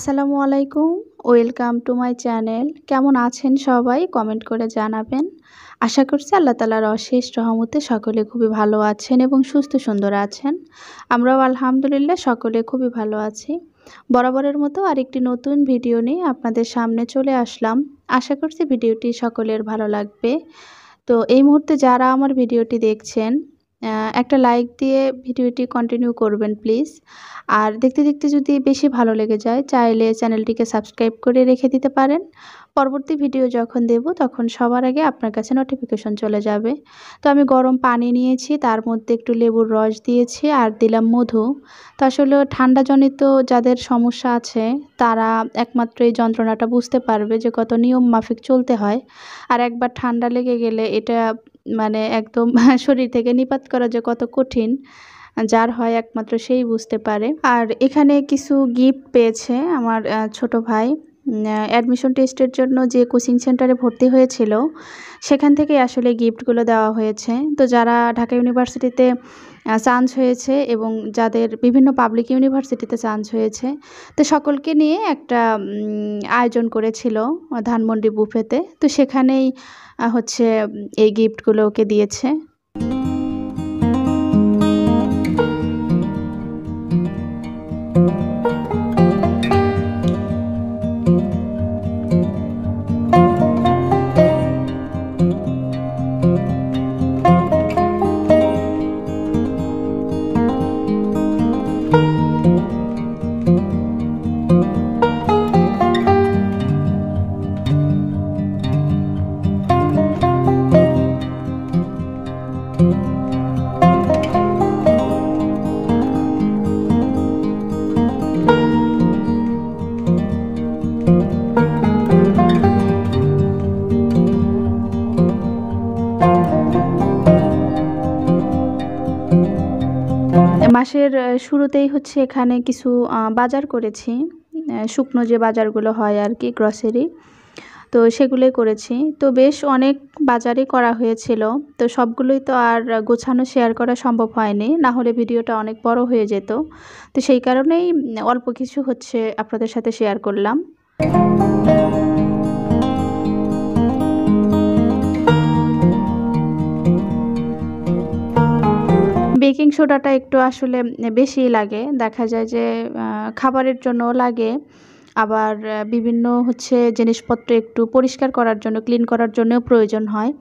আসসালামু আলাইকুম। Welcome to my channel. কেমন আছেন সবাই? কমেন্ট করে জানাবেন। আশা করছি আল্লাহ তাআলার অশেষ রহমতে সকলে খুবই ভালো আছেন এবং সুস্থ সুন্দর আছেন। আমরাও আলহামদুলিল্লাহ সকলে খুবই ভালো আছি। বরাবরের মতো আরেকটি নতুন ভিডিও নিয়ে আপনাদের সামনে চলে আসলাম। আশা করছি ভিডিওটি সকলের ভালো লাগবে। তো এই মুহূর্তে যারা আমার ভিডিওটি দেখছেন, একটা লাইক দিয়ে ভিডিওটি কন্টিনিউ করবেন প্লিজ। আর দেখতে দেখতে যদি বেশি ভালো লেগে যায়, চাইলে চ্যানেলটিকে সাবস্ক্রাইব করে রেখে দিতে পারেন। পরবর্তী ভিডিও যখন দেব তখন সবার আগে আপনার কাছে নোটিফিকেশন চলে যাবে। তো আমি গরম পানি নিয়েছি, তার মধ্যে একটু লেবুর রস দিয়েছি আর দিলাম মধু। তো আসলে ঠান্ডাজনিত যাদের সমস্যা আছে তারা একমাত্র এই যন্ত্রণাটা বুঝতে পারবে যে কত নিয়ম মাফিক চলতে হয়। আর একবার ঠান্ডা লেগে গেলে এটা মানে একদম শরীর থেকে নিপাত করা যে কত কঠিন, যার হয় একমাত্র সেই বুঝতে পারে। আর এখানে কিছু গিফট পেয়েছে আমার ছোট ভাই। অ্যাডমিশন টেস্টের জন্য যে কোচিং সেন্টারে ভর্তি হয়েছিল সেখান থেকে আসলে গিফটগুলো দেওয়া হয়েছে। তো যারা ঢাকা ইউনিভার্সিটিতে চান্স হয়েছে এবং যাদের বিভিন্ন পাবলিক ইউনিভার্সিটিতে চান্স হয়েছে, তো সকলকে নিয়ে একটা আয়োজন করেছিল ধানমন্ডি বুফেতে। তো সেখানেই হচ্ছে এই গিফটগুলো ওকে দিয়েছে। মাসের শুরুতেই হচ্ছে এখানে কিছু বাজার করেছি। শুকনো যে বাজারগুলো হয় আর কি, গ্রসারি, তো সেগুলোই করেছি। তো বেশ অনেক বাজারই করা হয়েছিল। তো সবগুলোই তো আর গোছানো শেয়ার করা সম্ভব হয়নি, না হলে ভিডিওটা অনেক বড় হয়ে যেত। তো সেই কারণেই অল্প কিছু হচ্ছে আপনাদের সাথে শেয়ার করলাম। বেকিং সোডাটা একটু আসলে বেশিই লাগে। দেখা যায় যে খাবারের জন্যও লাগে, আবার বিভিন্ন হচ্ছে জিনিসপত্র একটু পরিষ্কার করার জন্য, ক্লিন করার জন্যও প্রয়োজন হয়।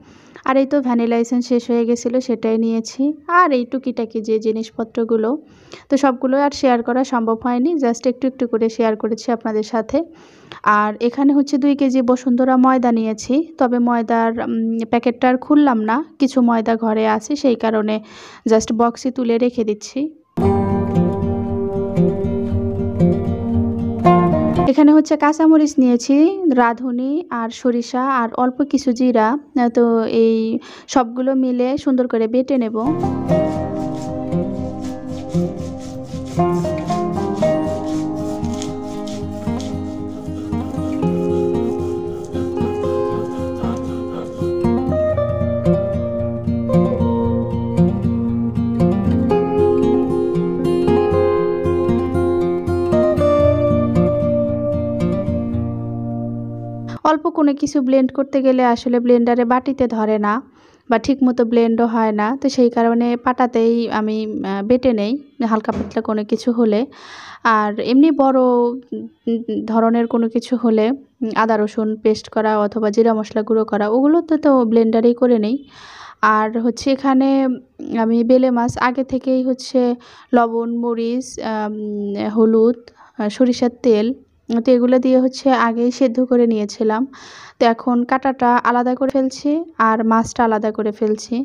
আর এই তো ভ্যানিলা এসেন্স শেষ হয়ে গেছিলো, সেটাই নিয়েছি। আর এই টুকিটাকি যে জিনিসপত্রগুলো, তো সবগুলো আর শেয়ার করা সম্ভব হয়নি, জাস্ট একটু একটু করে শেয়ার করেছি আপনাদের সাথে। আর এখানে হচ্ছে 2 কেজি বসুন্ধরা ময়দা নিয়েছি। তবে ময়দার প্যাকেটটা আর খুললাম না, কিছু ময়দা ঘরে আছে, সেই কারণে জাস্ট বক্সে তুলে রেখে দিচ্ছি। এখানে হচ্ছে কাঁচামরিচ নিয়েছি, রাঁধুনি আর সরিষা আর অল্প কিছু জিরা। তো এই সবগুলো মিলে সুন্দর করে বেটে নেব। অল্প কোনো কিছু ব্লেন্ড করতে গেলে আসলে ব্লেন্ডারে বাটিতে ধরে না বা ঠিকমতো ব্লেন্ডও হয় না। তো সেই কারণে পাটাতেই আমি বেটে নেই হালকা পাতলা কোনো কিছু হলে। আর এমনি বড় ধরনের কোনো কিছু হলে আদা রসুন পেস্ট করা অথবা জিরা মশলা গুঁড়ো করা, ওগুলোতে তো ব্লেন্ডারেই করে নেই। আর হচ্ছে এখানে আমি বেলে মাছ আগে থেকেই হচ্ছে লবণ, মরিচ, হলুদ, সরিষার তেল, তো এগুলো দিয়ে হচ্ছে আগেই সেদ্ধ করে নিয়েছিলাম। তো এখন কাঁটাটা আলাদা করে ফেলছি আর মাছটা আলাদা করে ফেলছি।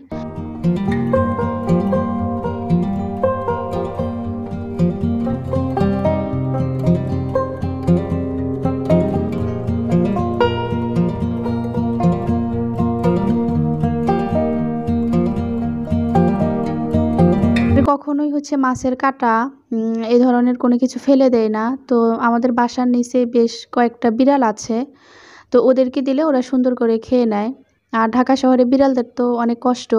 কখনোই হচ্ছে মাছের কাঁটা এই ধরনের কোনো কিছু ফেলে দেয় না। তো আমাদের বাসার নিচে বেশ কয়েকটা বিড়াল আছে, তো ওদেরকে দিলে ওরা সুন্দর করে খেয়ে নেয়। আর ঢাকা শহরে বিড়ালদের তো অনেক কষ্ট।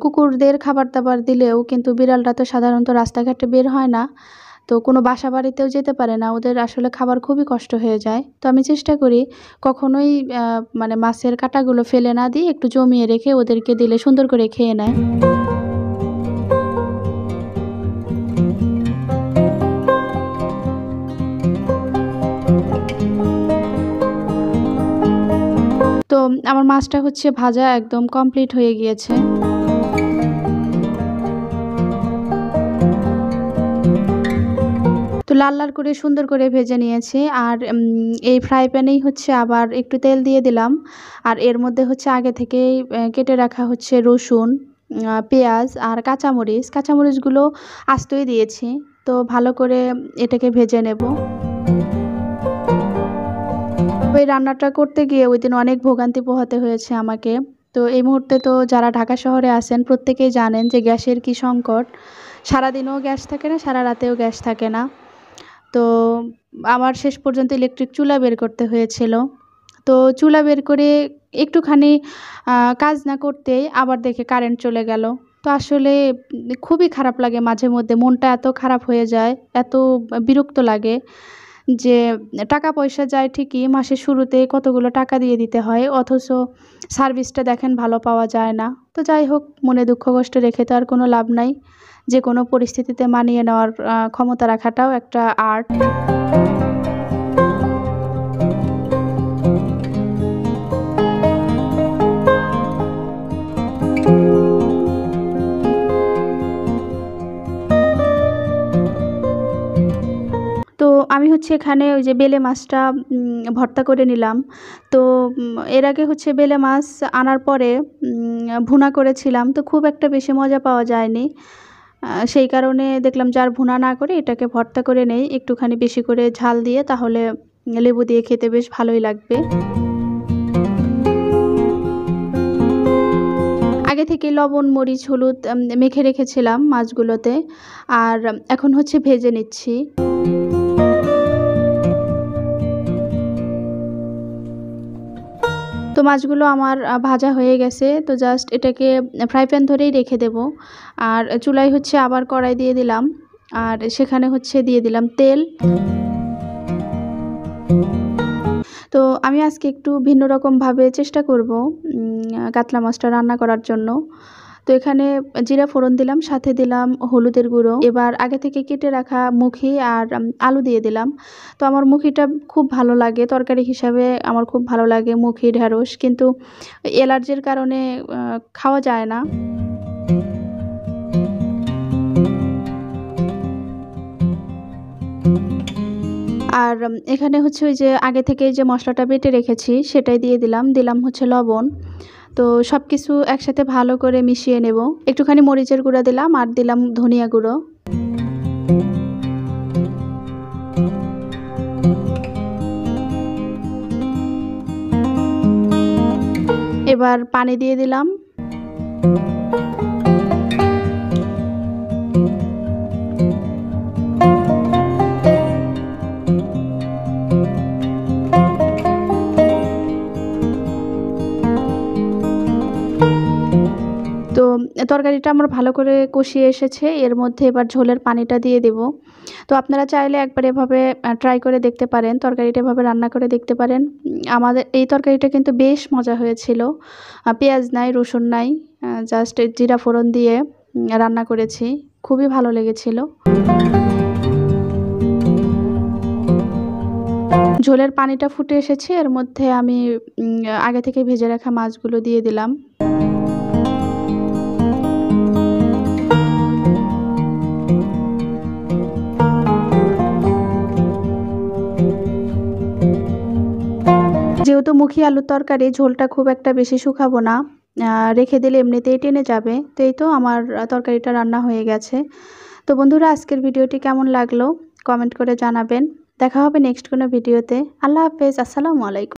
কুকুরদের খাবার দাবার দিলেও কিন্তু বিড়ালরা তো সাধারণত রাস্তাঘাটে বের হয় না। তো কোনো বাসা বাড়িতেও যেতে পারে না, ওদের আসলে খাবার খুবই কষ্ট হয়ে যায়। তো আমি চেষ্টা করি কখনোই মানে মাছের কাঁটাগুলো ফেলে না দিয়ে একটু জমিয়ে রেখে ওদেরকে দিলে সুন্দর করে খেয়ে নেয়। তো আমার মাছটা হচ্ছে ভাজা একদম কমপ্লিট হয়ে গিয়েছে। তো লাল লাল করে সুন্দর করে ভেজে নিয়েছি। আর এই ফ্রাই প্যানেই হচ্ছে আবার একটু তেল দিয়ে দিলাম। আর এর মধ্যে হচ্ছে আগে থেকেই কেটে রাখা হচ্ছে রসুন, পেঁয়াজ আর কাঁচামরিচগুলো আস্তই দিয়েছি। তো ভালো করে এটাকে ভেজে নেব। ওই রান্নাটা করতে গিয়ে ওইদিন অনেক ভোগান্তি পোহাতে হয়েছে আমাকে। তো এই মুহূর্তে তো যারা ঢাকা শহরে আছেন প্রত্যেকেই জানেন যে গ্যাসের কি সংকট। সারাদিনেও গ্যাস থাকে না, সারা রাতেও গ্যাস থাকে না। তো আমার শেষ পর্যন্ত ইলেকট্রিক চুলা বের করতে হয়েছিল। তো চুলা বের করে একটুখানি কাজ না করতেই আবার দেখি কারেন্ট চলে গেল। তো আসলে খুবই খারাপ লাগে, মাঝে মধ্যে মনটা এত খারাপ হয়ে যায়, এত বিরক্ত লাগে যে টাকা পয়সা যায় ঠিকই, মাসের শুরুতে কতগুলো টাকা দিয়ে দিতে হয়, অথচ সার্ভিসটা দেখেন ভালো পাওয়া যায় না। তো যাই হোক, মনে দুঃখ কষ্ট রেখে তো আর কোনো লাভ নাই। যে কোনো পরিস্থিতিতে মানিয়ে নেওয়ার ক্ষমতা রাখাটাও একটা আর্ট। তো আমি হচ্ছে এখানে ওই যে বেলে মাছটা ভর্তা করে নিলাম। তো এর আগে হচ্ছে বেলে মাছ আনার পরে ভুনা করেছিলাম, তো খুব একটা বেশি মজা পাওয়া যায়নি। সেই কারণে দেখলাম যে আর ভুনা না করে এটাকে ভর্তা করে নেই, একটুখানি বেশি করে ঝাল দিয়ে, তাহলে লেবু দিয়ে খেতে বেশ ভালোই লাগবে। আগে থেকে লবণ, মরিচ, হলুদ মেখে রেখেছিলাম মাছগুলোতে। আর এখন হচ্ছে ভেজে নিচ্ছি। তো মাছগুলো আমার ভাজা হয়ে গেছে। তো জাস্ট এটাকে ফ্রাই প্যান ধরেই রেখে দেব। আর চুলায় হচ্ছে আবার কড়াই দিয়ে দিলাম। আর সেখানে হচ্ছে দিয়ে দিলাম তেল। তো আমি আজকে একটু ভিন্ন রকমভাবে চেষ্টা করব কাতলা মাছটা রান্না করার জন্য। তো এখানে জিরা ফোড়ন দিলাম, সাথে দিলাম হলুদের গুঁড়ো। এবার আগে থেকে কেটে রাখা মুখি আর আলু দিয়ে দিলাম। তো আমার মুখিটা খুব ভালো লাগে, তরকারি হিসাবে আমার খুব ভালো লাগে মুখি, ঢেঁড়স, কিন্তু অ্যালার্জির কারণে খাওয়া যায় না। আর এখানে হচ্ছে ওই যে আগে থেকে যে মশলাটা বেটে রেখেছি সেটাই দিয়ে দিলাম হচ্ছে লবণ। তো সব কিছু একসাথে ভালো করে মিশিয়ে নেব। একটুখানি মরিচের গুঁড়া দিলাম আর দিলাম ধনিয়া গুঁড়ো। এবার পানি দিয়ে দিলাম। তো তরকারিটা আমার ভালো করে কষিয়ে এসেছে। এর মধ্যে এবার ঝোলের পানিটা দিয়ে দেব। তো আপনারা চাইলে একবার এভাবে ট্রাই করে দেখতে পারেন, তরকারিটা এভাবে রান্না করে দেখতে পারেন। আমাদের এই তরকারিটা কিন্তু বেশ মজা হয়েছিল। পেঁয়াজ নাই, রসুন নাই, জাস্ট জিরা ফোড়ন দিয়ে রান্না করেছি। খুবই ভালো লেগেছিল। ঝোলের পানিটা ফুটে এসেছে, এর মধ্যে আমি আগে থেকে ভেজে রাখা মাছগুলো দিয়ে দিলাম। যেহেতু মুখি আলুর তরকারি, ঝোলটা খুব একটা বেশি শুকাবো না, রেখে দিলে এমনিতেই টেনে যাবে। তো এই তো আমার তরকারিটা রান্না হয়ে গেছে। তো বন্ধুরা, আজকের ভিডিওটি কেমন লাগলো কমেন্ট করে জানাবেন। দেখা হবে নেক্সট কোনো ভিডিওতে। আল্লাহ হাফেজ, আসসালামু আলাইকুম।